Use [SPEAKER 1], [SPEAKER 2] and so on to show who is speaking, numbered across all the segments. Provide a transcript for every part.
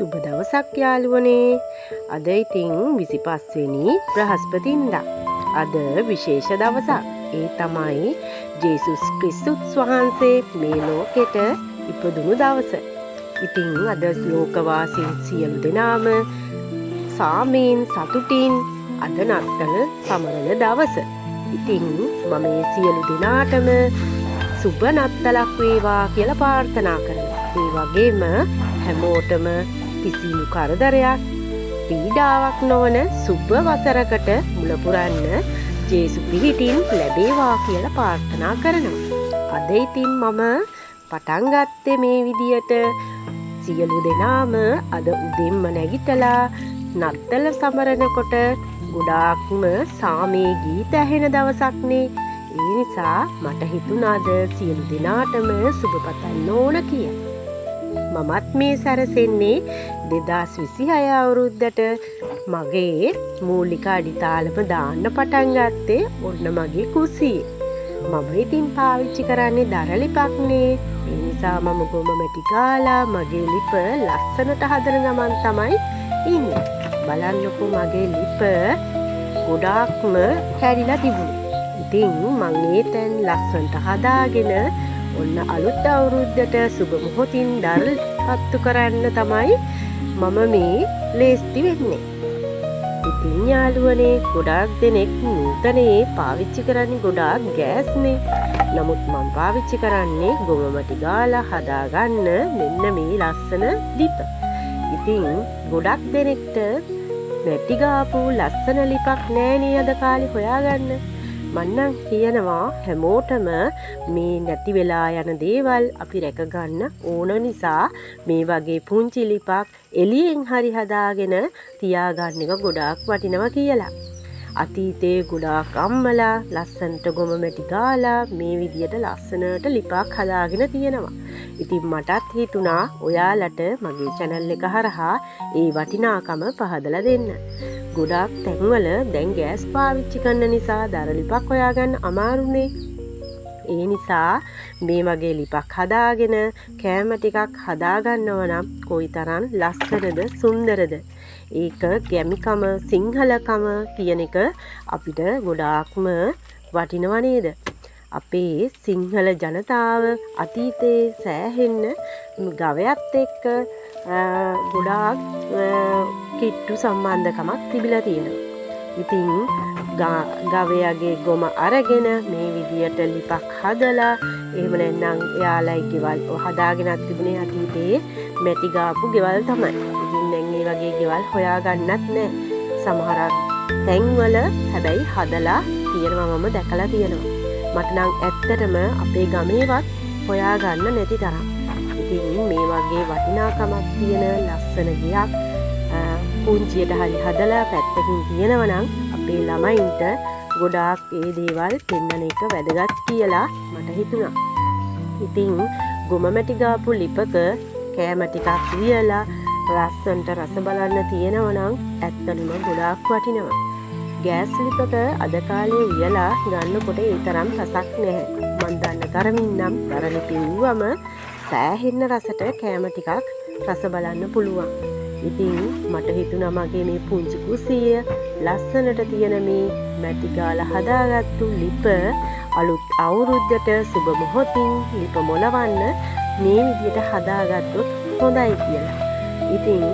[SPEAKER 1] සුබ දවසක් යාළුවනේ. අද ඉතින් 25 වෙනි බ්‍රහස්පතින්දා. අද විශේෂ දවසක්. ඒ තමයි ජේසුස් ක්‍රිස්තුස් වහන්සේ මේ ලෝකෙට ඉපදුණු දවස. ඉතින් අද ලෝකවාසීන් සියලු දෙනාම සාමයෙන් සතුටින් අද නත්තල සමරන දවස. ඉතින් මම මේ සියලු දෙනාටම සුබ නත්තලක් වේවා කියලා ප්‍රාර්ථනා කරනවා. ඒ වගේම හැමෝටම කිසිදු කරදරයක් පීඩාවක් නොවන සුබ වසරකට මුල පුරන්න ජේසු පිහිටින් ලැබේවා කියලා ප්‍රාර්ථනා කරනවා. අද ඉතින් මම පටන් ගත්තේ මේ විදියට සියලු දෙනාම අද උදෙන්ම නැගිටලා නත්තල සමරනකොට ගොඩාක්ම සාමයේ ගීත ඇහෙන දවසක්නේ. ඒ නිසා මට හිතුණාද සියලු දෙනාටම සුබ පතන්න ඕන කියලා. මමත් මේ සැරසෙන්නේ 2026 අවුරුද්දට මගේ මූලික අඩිතාලම දාන්න පටන් ගත්තේ ඔන්න මගේ කුස්සියේ. මම ඉතින් පාවිච්චි කරන්නේ දර ලිපක්නේ. ඒ නිසා මම ගොම මැටි ගාලා මගේ ලිප ලස්සනට හදන ගමන් තමයි ඉන්නේ. බලන්නකෝ මගේ ලිප ගොඩාක්ම කැඩිලා තිබුණේ. ඉතින් මම මේ තැන් ලස්සනට හදාගෙන ඔන්න අලුත් අවුරුද්දට සුබ මොහොතින් දර පත්තු කරන්න තමයි මම මේ ලේස්ති වෙන්නේ. ඉතින් යාළුවනේ ගොඩාක් දෙනෙක් නූතනයේ පාවිච්චි කරන්නේ ගොඩාක් ගෑස්නේ. නමුත් මම පාවිච්චි කරන්නේ ගොම මැටි ගාලා හදාගන්න මෙන්න මේ ලස්සන ලිප. ඉතින් ගොඩක් දෙනෙක්ට මැටි ගාපු ලස්සන ලිපක් නෑනේ අද කාලේ හොයාගන්න. මන්නම් කියනවා හැමෝටම මේ නැති වෙලා යන දේවල් අපි රැක ගන්න ඕන නිසා මේ වගේ පුංචි ලිපක් එළියෙන් හරි හදාගෙන තියාගන්න එක ගොඩාක් වටිනවා කියලා. අතීතේ ගොඩාක් අම්මලා ලස්සනට ගොම මැටි ගාලා මේ විදියට ලස්සනට ලිපක් හදාගෙන තියෙනවා. ඉතින් මටත් හිතුණා ඔයාලට මගේ channel එක හරහා ඒ වටිනාකම පහදලා දෙන්න. ගොඩාක් තැන්වල දැන් ගෑස් පාවිච්චි කරන නිසා දර ලිපක් හොයාගන්න අමාරුනේ. ඒ නිසා මේ වගේ ලිපක් හදාගෙන කෑම ටිකක් හදාගන්නව නම් කොයිතරම් ලස්සනද සුන්දරද. ඒක ගැමිකම සිංහලකම කියන එක අපිට ගොඩාක්ම වටිනව නේද? අපේ සිංහල ජනතාව අතීතයේ සෑහෙන්න ගවයත් එක්ක ගොඩාක් කිට්ටු සම්බන්ධකමක් තිබිලා තියෙනවා. ඉතින් ගවයාගේ ගොම අරගෙන මේ විදියට ලිපක් හදලා එහෙම නැත්නම් එයාලයි ගෙවල් හදාගෙනත් තිබුණේ අතීතයේ මැටි ගාපු ගෙවල් තමයි. ඉතින් දැන් මේ වගේ ගෙවල් හොයාගන්නත් නැහැ. සමහරක් තැන්වල හැබැයි හදලා තියෙනවා මම දැකලා තියෙනවා. මට නම් ඇත්තටම අපේ ගමේවත් හොයාගන්න නැති තරම්. ඉතින් මේ වගේ වටිනාකමක් තියෙන ලස්සන ගයක් පුංචියට හරි හදලා පැත්තකින් තියෙනවා නම් අපේ ළමයින්ට ගොඩාක් ඒ දේවල් පෙන්වන එක වැදගත් කියලා මට හිතුණා. ඉතින් ගොම මැටි ගාපු ලිපක කෑම ටිකක් වියලා ලස්සනට රස බලන්න තියෙනවා නම් ඇත්තටම ගොඩාක් වටිනවා. ගෑස් ලිපක අද කාලේ වියලා ගන්නකොට ඒ තරම් රසක් නැහැ. මන් දන්න තරමින් නම් දර ලිපේ වුවම සෑහෙන්න රසට කෑම ටිකක් රස බලන්න පුළුවන්. ඉතින් මට හිතුණා මගේ මේ පුංචි කුස්සිය ලස්සනට තියෙන මේ මැටි ගාලා හදාගත්තු ලිප අලුත් අවුරුද්දට සුබ මොහොතින් ලිප මොලවන්න මේ විදියට හදාගත්තොත් හොඳයි කියලා. ඉතින්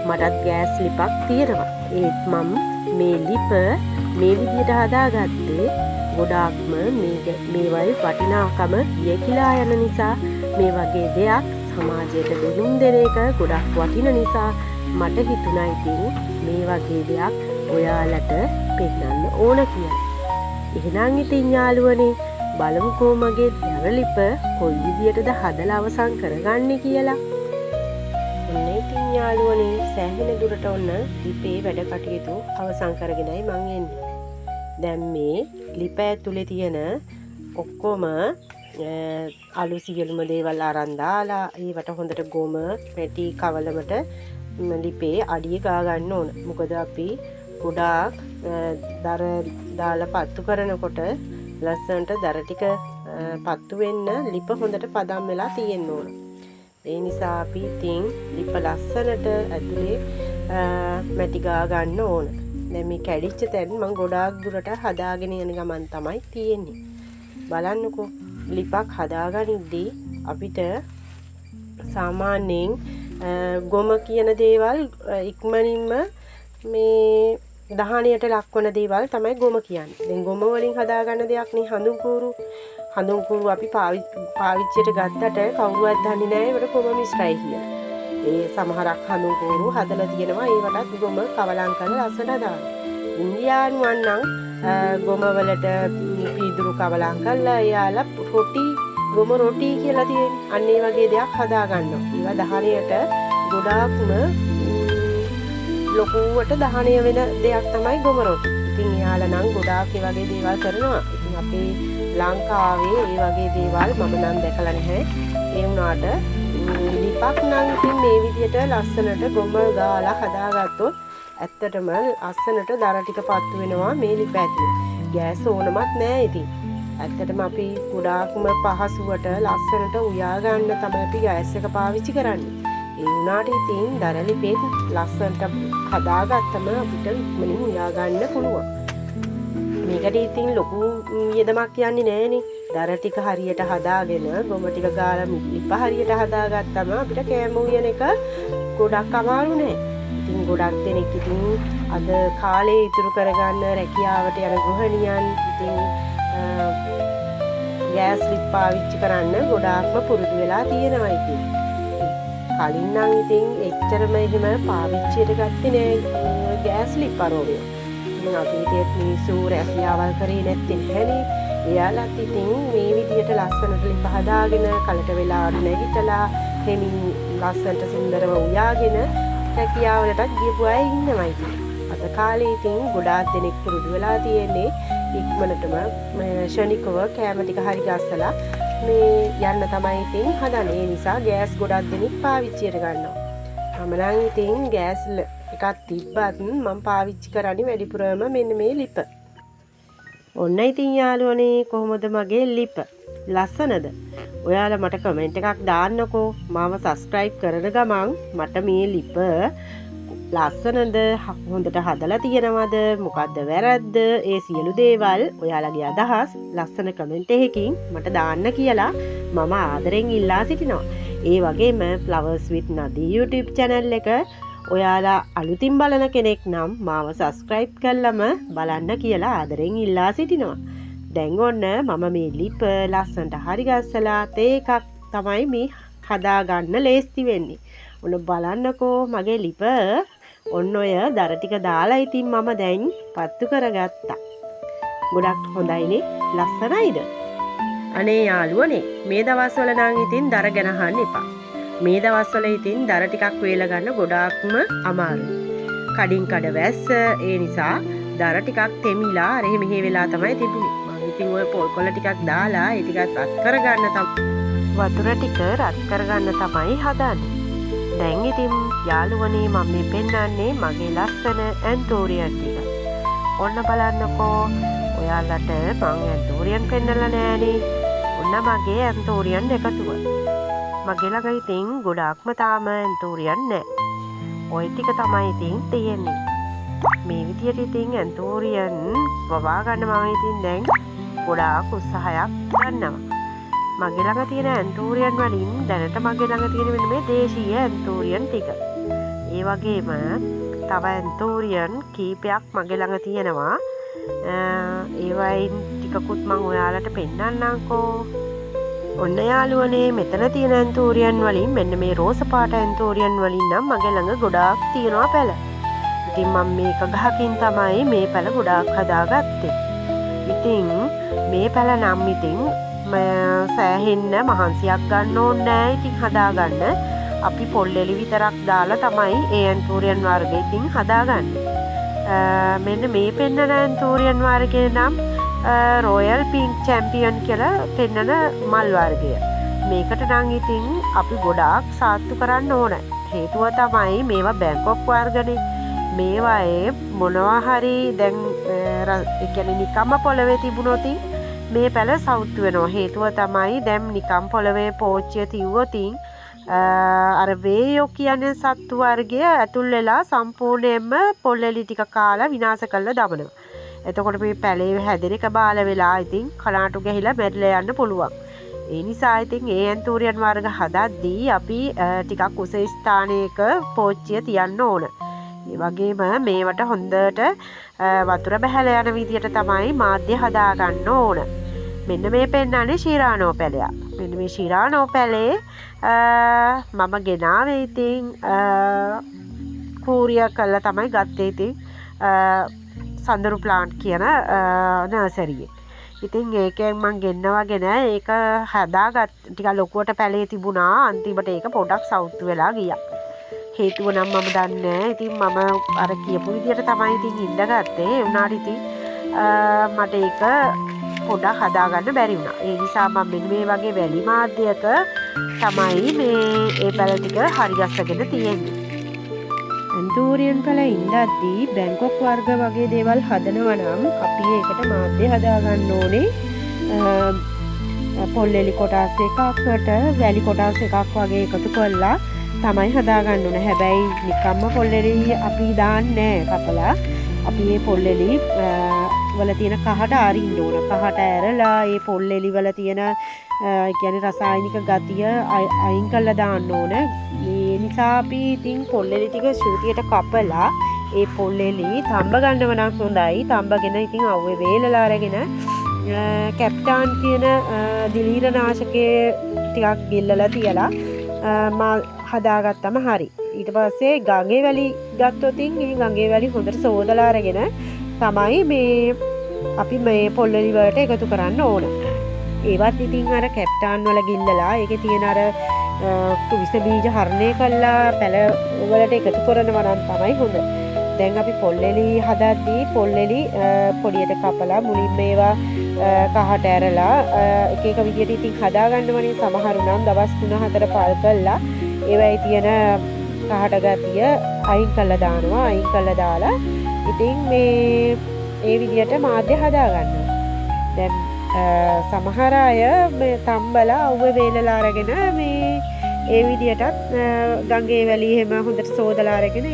[SPEAKER 1] මටත් ගෑස් ලිපක් තියෙනවා. ඒත් මම මේ ලිප මේ විදියට හදාගත්තේ ගොඩාක්ම මේවල් වටිනාකම යකිලා යන නිසා මේ වගේ දෙයක් සමාජයට දෙනුම් දෙන එක ගොඩක් වටින නිසා මට හිතුණා ඉතින් මේ වගේ දෙයක් ඔයාලට පෙන්නන්න ඕන කියලා. එහෙනම් ඉතින් යාළුවනේ බලමුකෝ මගේ දර ලිප කොයි විදියටද හදලා අවසන් කරගන්නේ කියලා. ඔන්න ඉතින් යාළුවනේ සෑහෙන දුරට ඔන්න ලිපේ වැඩ කටයුතු අවසන් කරගෙනයි මං එන්නේ. දැන් මේ ලිප ඇතුලේ තියෙන ඔක්කොම අලු සියලුම දේවල් අරන් දාලා ඒවට හොඳට ගොම මැටි කවලමට ලිපේ අඩිය ගා ගන්න ඕන. මොකද අපි ගොඩාක් දර දාලා පත්තු කරනකොට ලස්සනට දර ටික පත්තු වෙන්න ලිප හොඳට පදම් වෙලා තියෙන්න ඕන. ඒ නිසා අපි ඉතින් ලිප ලස්සනට ඇතුලේ මැටි ගා ගන්න ඕන. දැන් මේ කැඩිච්ච තැන් මම ගොඩාක් දුරට හදාගෙන යන ගමන් තමයි තියෙන්නේ. බලන්නකෝ ලිපක් හදාගනිද්දී අපිට සාමාන්‍යයෙන් ගොම කියන දේවල් ඉක්මනින්ම මේ දහණයට ලක්වන දේවල් තමයි ගොම කියන්නේ. දැන් ගොම වලින් හදාගන්න දෙයක් නේ හඳුන් කූරු. හඳුන් කූරු අපි පාවිච්චියට ගත්තට කවුරුවත් දන්නේ නැහැ ඒකට ගොම මිශ්‍රයි කියලා. ඒ සමහරක් හඳුන් කූරු හදලා තියෙනවා ඒවටත් ගොම කවලම් කරලා ලස්සනට දානවා. ඉන්දියානුවන් නම් ගොම වලට පීදුරු කවලම් කරලා එයාලා ගොම රොටි කියලා තියෙන්නේ. අන්න ඒ වගේ දෙයක් හදා ගන්නවා. ඒවා දහණයට ගොඩාක්ම ලොකුවට දහණය වෙන දෙයක් තමයි ගොම රොටි. ඉතින් එයාලා නම් ගොඩාක් ඒ වගේ දේවල් කරනවා. ඉතින් අපේ ලංකාවේ ඒ වගේ දේවල් මම නම් දැකලා නැහැ. ඒ වුණාට ලිපක් නම් ඉතින් මේ විදිහට ලස්සනට ගොම ගාලා හදාගත්තොත් ඇත්තටම ලස්සනට දර ටික පත්තු වෙනවා මේ ලිප ඇතුලේ. ගෑස් ඕනමත් නැහැ ඉතින්. ඇත්තටම අපි ගොඩාක්ම පහසුවට ලස්සනට උයා ගන්න තමයි අපි ගෑස් එක පාවිච්චි කරන්නේ. ඒ වුණාට ඉතින් දර ලිපෙත් ලස්සනට හදාගත්තම අපිට ඉක්මනින් උයා ගන්න පුළුවන්. මේකට ඉතින් ලොකු වියදමක් යන්නේ නැහනේ. දර ටික හරියට හදාගෙන ගොම ටික ගාලා ලිප හරියට හදාගත්තම අපිට කෑම උයන එක ගොඩක් අමාරු නෑ. ඉතින් ගොඩක් දෙනෙක් ඉතින් අද කාලේ ඉතුරු කරගන්න රැකියාවට යන ගෘහණියන් ඉතින් ගෑස් ලිප් පාවිච්චි කරන්න ගොඩාක්ම පුරුදු වෙලා තියෙනවා ඉතින්. කලින් නම් ඉතින් එච්චරම එහෙම පාවිච්චියට ගත්තේ නෑ ගෑස් ලිප් අරෝවිය. ඉතින් අතීතයේ මිනිස්සු රැකියාවල් කරේ නැත්තේ නැහනේ. එයාලත් ඉතින් මේ විදියට ලස්සනට ලිප හදාගෙන කලට වෙලාවට නැගිටලා හිමින් ලස්සනට සුන්දරව උයාගෙන රැකියාවලටත් ගියපු අය ඉන්නවා ඉතින්. අද කාලේ ඉතින් ගොඩාක් දෙනෙක් පුරුදු වෙලා තියෙන්නේ ඉක්මනටම ශනිකව කැම ටික හරි ගස්සලා මේ යන්න තමයි ඉතින් හදන්නේ. ඒ නිසා ගෑස් ගොඩක් දෙනෙක් පාවිච්චියට ගන්නවා. මම නම් ඉතින් ගෑස් එකක් තිබ්බත් මම පාවිච්චි කරන්නේ වැඩිපුරම මෙන්න මේ ලිප. ඔන්න ඉතින් යාළුවනේ කොහොමද මගේ ලිප? ලස්සනද? ඔයාලා මට කමෙන්ට් එකක් දාන්නකෝ. මාව සබ්ස්ක්‍රයිබ් කරන ගමන් මට මේ ලිප ලස්සනද හොඳට හදලා තියෙනවද මොකද්ද වැරද්ද ඒ සියලු දේවල් ඔයාලගේ අදහස් ලස්සන කමෙන්ට් එකකින් මට දාන්න කියලා මම ආදරෙන් ඉල්ලා සිටිනවා. ඒ වගේම Flowers with Nadi YouTube channel එක ඔයාලා අලුතින් බලන කෙනෙක් නම් මාව සබ්ස්ක්‍රයිබ් කරලම බලන්න කියලා ආදරෙන් ඉල්ලා සිටිනවා. දැන් ඔන්න මම මේ ලිප ලස්සනට හරි ගස්සලා තේ එකක් තමයි මේ හදා ගන්න ලේස්ති වෙන්නේ. ඔන්න බලන්නකෝ මගේ ලිප ඔන්න ඔය දර ටික දාලා ඉතින් මම දැන් පත්තු කරගත්තා. ගොඩක් හොඳයිනේ ලස්සනයිද? අනේ යාළුවනේ මේ දවස්වල නම් ඉතින් දර ගැන අහන්න එපා. මේ දවස්වල ඉතින් දර ටිකක් වේලා ගන්න ගොඩාක්ම අමාරුයි. කඩින් කඩ වැස්ස ඒ නිසා දර ටිකක් තෙමිලා අර මෙහෙ වෙලා තමයි තිබුණේ. මම ඉතින් ඔය පොල් කොළ ටිකක් දාලා ඒ ටිකත් රත් කරගන්න වතුර ටික රත් කරගන්න තමයි හදන්නේ. දැන් ඉතින් යාළුවනේ මම මේ පෙන්නන්නේ මගේ ලස්සන ඇන්තෝරියන් ටික. ඔන්න බලන්නකෝ ඔයාලට මං ඇන්තෝරියන් පෙන්නලා නෑනේ. ඔන්න මගේ ඇන්තෝරියන් එකතුව. මගේ ළඟ ඉතින් ගොඩාක්ම තාම ඇන්තෝරියන් නෑ. ඔය ටික තමයි ඉතින් තියෙන්නේ. මේ විදියට ඉතින් ඇන්තෝරියන් වවා ගන්න මම ඉතින් දැන් ගොඩාක් උත්සාහයක් ගන්නවා. මගේ ළඟ තියෙන ඇන්තෝරියන් වලින් දැනට මගේ ළඟ තියෙන මෙන්න මේ දේශීය ඇන්තෝරියන් ටික. ඒ වගේම තව ඇන්තෝරියන් කීපයක් මගේ ළඟ තියෙනවා. ඒවයින් ටිකකුත් මම ඔයාලට පෙන්නන්නම්කෝ. ඔන්න යාළුවනේ මෙතන තියෙන ඇන්තෝරියන් වලින් මෙන්න මේ රෝස පාට ඇන්තෝරියන් වලින් නම් මගේ ළඟ ගොඩාක් තියෙනවා පැල. ඉතින් මම මේක ගහකින් තමයි මේ පැල ගොඩාක් හදාගත්තේ. ඉතින් මේ පැල නම් ඉතින් සෑහෙන්න මහන්සියක් ගන්න ඕනේ නෑ ඉතින් හදාගන්න. අපි පොල්ලෙලි විතරක් දාලා තමයි ඒ ඇන්තෝරියන් වර්ගය ඉතින් හදාගන්නේ. මෙන්න මේ පෙන්නන ඇන්තෝරියන් වර්ගය නම් රොයල් පින්ක් චැම්පියන් කියලා පෙන්නන මල් වර්ගය. මේකට නම් ඉතින් අපි ගොඩාක් සාත්තු කරන්න ඕන. හේතුව තමයි මේවා බැංකොක් වර්ගනේ. මේවායේ මොනවා හරි දැන් ඒ කියන්නේ නිකම්ම පොළවේ තිබුණොත් මේ පැල සවුත් වෙනවා. හේතුව තමයි දැන් නිකම් පොළවේ පෝච්චිය තියුවොත් අර වේයෝ කියන්නේ සත්තු වර්ගය ඇතුල් වෙලා සම්පූර්ණයෙන්ම පොල්ලෙලි ටික කාලා විනාශ කරලා දමනවා. එතකොට මේ පැලේ හැදෙන එක බාල වෙලා ඉතින් කලාටු ගහිලා මැරිලා යන්න පුළුවන්. ඒ නිසා ඉතින් ඒ ඇන්තූරියන් වර්ග හදද්දී අපි ටිකක් උස ස්ථානයක පෝච්චිය තියන්න ඕන. ඒ වගේම මේවට හොඳට වතුර බහැලා යන විදියට තමයි මාධ්‍ය හදා ගන්න ඕන. මෙන්න මේ පෙන්නන්නේ ශිරානෝ පැලයක්. මෙන්න මේ ශිරානෝ පැලේ මම ගෙනාවේ ඉතින් කූරිය කළා තමයි ගත්තේ ඉතින් සඳරු ප්ලාන්ට් කියන නර්සරියේ. ඉතින් ඒකෙන් මං ගෙන්නවගෙන ඒක හදාගත් ටික ලොකුවට පැලේ තිබුණා. අන්තිමට ඒක පොඩක් සවුත්තු වෙලා ගියා. හේතුව නම් මම දන්නේ නැහැ. ඉතින් මම අර කියපු විදියට තමයි ඉතින් ඉඳගත්තේ. ඒ වුණාට ඉතින් මට ඒක පොඩක් හදාගන්න බැරි වුණා. ඒ නිසා මම මෙන්න මේ වගේ වැලි මාධ්‍යයක තමයි මේ ඒ පැල ටික හරි ගස්සගෙන තියෙන්නේ. ඇන්තූරියන් පැල ඉඳද්දී බැංකොක් වර්ග වගේ දේවල් හදනවා නම් අපි ඒකට මාධ්‍ය හදාගන්න ඕනේ. පොල්ලෙලි කොටස් එකකට වැලි කොටස් එකක් වගේ එකතු කරලා තමයි හදාගන්න ඕනේ. හැබැයි නිකම්ම පොල්ලෙලි අපි දාන්නේ නැහැ කපලා. අපි මේ පොල්ලෙලි වල තියෙන කහට අරින්න ඕන. කහට ඇරලා ඒ පොල්ලෙලි වල තියෙන කියන්නේ රසායනික ගතිය අයින් කරලා දාන්න ඕන. ඒ නිසා අපි ඉතින් පොල්ලෙලි ටික ශූතියට කපලා ඒ පොල්ලෙලි තඹ ගන්නව නම් හොඳයි. තඹගෙන ඉතින් අවුවේ වේලලා අරගෙන කැප්ටාන් කියන දිලීරනාශකයේ ටිකක් ගිල්ලලා තියලා හදාගත්තම හරි. ඊට පස්සේ ගඟේ වැලි ගත්තොත් ඒ ගඟේ වැලි හොඳට සෝදලා අරගෙන තමයි මේ අපි මේ පොල්ලෙලි වලට එකතු කරන්න ඕන. ඒවත් ඉතින් අර කැප්ටාන් වල ගිල්ලලා ඒකේ තියෙන අර විස බීජ හරණය කළා පැල වලට එකතු කරනවා නම් තමයි හොඳ. දැන් අපි පොල්ලෙලි හදද්දී පොල්ලෙලි පොඩියට කපලා මුලින්ම ඒවා කහට ඇරලා එක එක විදියට ඉතින් හදා ගන්නවනේ. සමහරු නම් දවස් 3-4 පල් කළා ඒවයි තියෙන කහට ගතිය අයින් කළා දානවා. අයින් කළා දාලා ඉතින් මේ ඒ විදියට මාධ්‍ය හදා ගන්නවා. දැන් සමහර අය මේ තම්බලා අවුව වේලලා අරගෙන මේ ඒ විදියටත් ගඟේ වැලි එහෙම හොඳට සෝදලා අරගෙන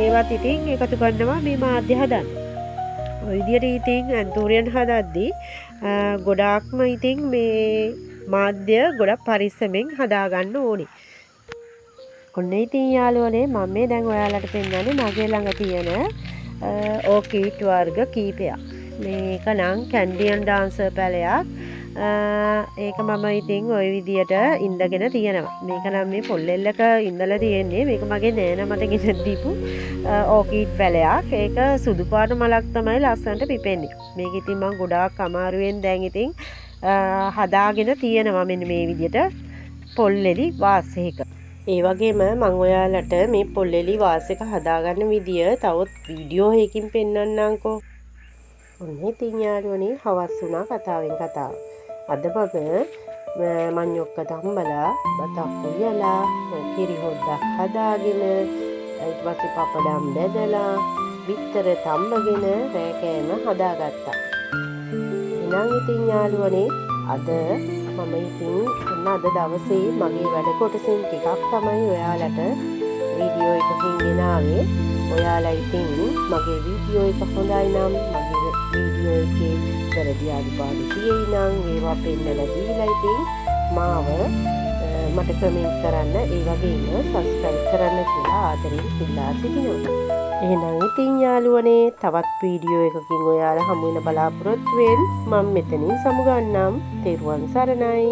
[SPEAKER 1] ඒවත් ඉතින් එකතු කරනවා මේ මාධ්‍ය හදන්න. ඔය විදියට ඉතින් ඇන්තූරියන් හදද්දී ගොඩාක්ම ඉතින් මේ මාධ්‍ය ගොඩක් පරිස්සමෙන් හදා ගන්න ඕනේ. ඔන්න ඉතින් යාළුවනේ මම මේ දැන් ඔයාලට පෙන්නන්නේ මගේ ළඟ තියෙන ඕකීඩ් වර්ග කීපයක්. මේක නම් කැන්ඩියන් ඩාන්සර් පැලයක්. ඒක මම ඉතින් ওই විදියට ඉඳගෙන තියෙනවා. මේක නම් මේ පොල්ලෙල්ලක ඉඳලා තියෙන්නේ. මේක මගේ නෑනා මට ගෙනත් දීපු ඕකීඩ් පැලයක්. ඒක සුදු පාට මලක් තමයි ලස්සනට පිපෙන්නේ. මේක ඉතින් මම ගොඩාක් අමාරුවෙන් දැන් ඉතින් හදාගෙන තියෙනවා මෙන්න මේ විදියට පොල්ලෙලි වාස් එක. ඒ වගේම මම ඔයාලට මේ පොල්ලෙලි වාස් එක හදාගන්න විදිය තවත් වීඩියෝ එකකින් පෙන්නන්නම්කෝ. ඔන්න ඉතින් යාළුවනේ හවස් වුණා කතාවෙන් කතාව. අද මම මඤ්ඤොක්ක තම්බලා බතක් උයලා කිරි හොද්දක් හදාගෙන ඊට පස්සේ පපඩම් බෙදලා බිත්තර තම්බගෙන රෑ කෑම හදාගත්තා. එහෙනම් ඉතින් යාළුවනේ අද මම ඉතින් අද දවසේ මගේ වැඩ කොටසෙන් ටිකක් තමයි ඔයාලට වීඩියෝ එකකින් ගෙනාවේ. ඔයාලා ඉතින් මගේ වීඩියෝ එක හොඳයි නම් මගේ වීඩියෝ එකේ වැරදි අඩුපාඩු තියෙයි නම් ඒවා පෙන්නලා දීලා ඉතින් මාව මට කමෙන්ට් කරන්න ඒ වගේම සබ්ස්ක්‍රයිබ් කරන්න කියලා ආදරෙන් ඉල්ලා සිටිනවා. එහෙනම් ඉතින් යාළුවනේ තවත් වීඩියෝ එකකින් ඔයාලා හමු වෙන බලාපොරොත්තු වෙන්න මම මෙතනින් සමුගන්නම්. තෙරුවන් සරණයි.